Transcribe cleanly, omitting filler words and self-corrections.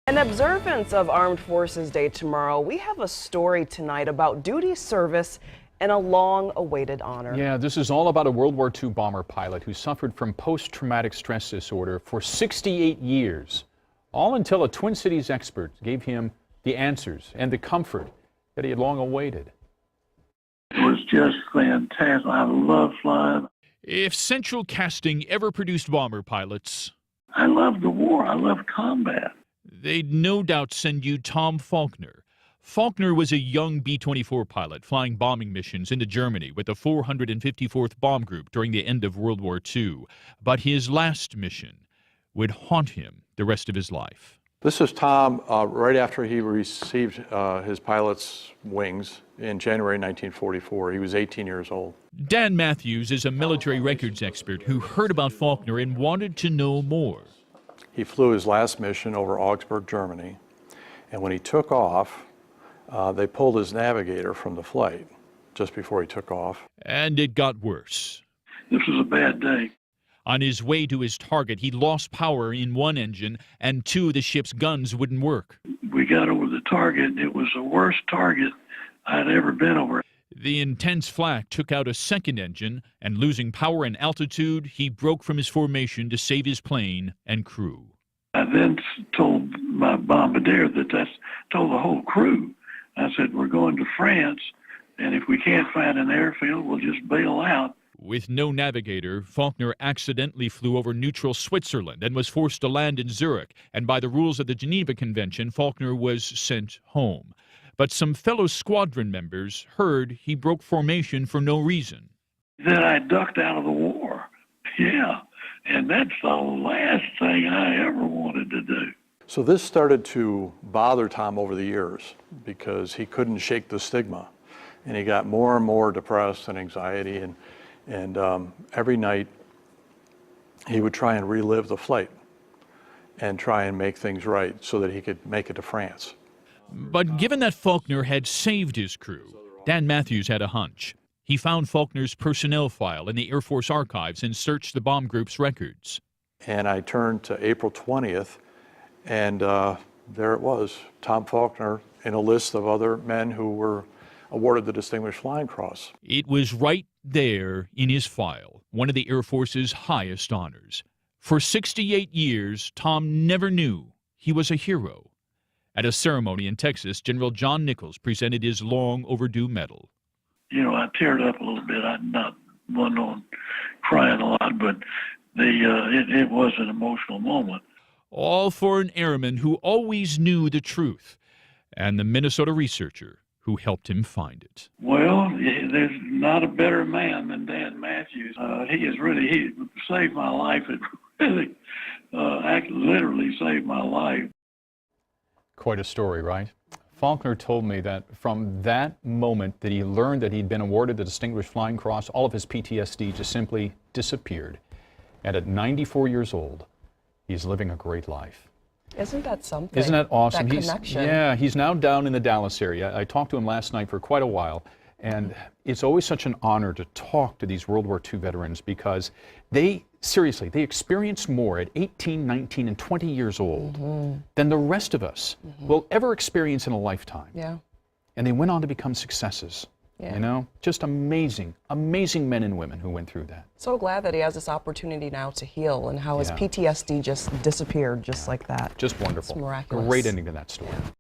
In observance of Armed Forces Day tomorrow, we have a story tonight about duty, service, and a long-awaited honor. Yeah, this is all about a World War II bomber pilot who suffered from post-traumatic stress disorder for 68 years, all until a Twin Cities expert gave him the answers and the comfort that he had long awaited. It was just fantastic. I love flying. If Central Casting ever produced bomber pilots, I love the war. I love combat. they'd no doubt send you Tom Faulkner. Faulkner was a young B-24 pilot flying bombing missions into Germany with the 454th Bomb Group during the end of World War II. But his last mission would haunt him the rest of his life. This is Tom right after he received his pilot's wings in January 1944. He was 18 years old. Dan Matthews is a military records expert who heard about Faulkner and wanted to know more. He flew his last mission over Augsburg, Germany, and when he took off, they pulled his navigator from the flight just before he took off. And it got worse. This was a bad day. On his way to his target, he lost power in one engine and two of the ship's guns wouldn't work. We got over the target. It was the worst target I'd ever been over. The intense flak took out a second engine, and losing power and altitude, he broke from his formation to save his plane and crew. I then told my bombardier told the whole crew. I said, we're going to France, and if we can't find an airfield, we'll just bail out. With no navigator, Faulkner accidentally flew over neutral Switzerland and was forced to land in Zurich, and by the rules of the Geneva Convention, Faulkner was sent home. But some fellow squadron members heard he broke formation for no reason. Then I ducked out of the war. Yeah, and that's the last thing I ever wanted to do. So this started to bother Tom over the years because he couldn't shake the stigma, and he got more and more depressed and anxiety, and every night he would try and relive the flight and try and make things right so that he could make it to France. But given that Faulkner had saved his crew, Dan Matthews had a hunch. He found Faulkner's personnel file in the Air Force archives and searched the bomb group's records. And I turned to April 20th, and there it was, Tom Faulkner in a list of other men who were awarded the Distinguished Flying Cross. It was right there in his file, one of the Air Force's highest honors. For 68 years, Tom never knew he was a hero. At a ceremony in Texas, General John Nichols presented his long overdue medal. You know, I teared up a little bit. I'm not one on crying a lot, but it was an emotional moment. All for an airman who always knew the truth, and the Minnesota researcher who helped him find it. Well, there's not a better man than Dan Matthews. He saved my life. It really, literally saved my life. Quite a story, right? Faulkner told me that from that moment that he learned that he'd been awarded the Distinguished Flying Cross, all of his PTSD just simply disappeared. And at 94 years old, he's living a great life. Isn't that something? Isn't that awesome? That connection. Yeah, he's now down in the Dallas area. I talked to him last night for quite a while, and it's always such an honor to talk to these World War II veterans because they experience more at 18, 19, and 20 years old than the rest of us will ever experience in a lifetime. Yeah. And they went on to become successes. Yeah. You know, just amazing, amazing men and women who went through that. So glad that he has this opportunity now to heal and how his PTSD just disappeared just like that. Just wonderful. It's miraculous. Great ending to that story.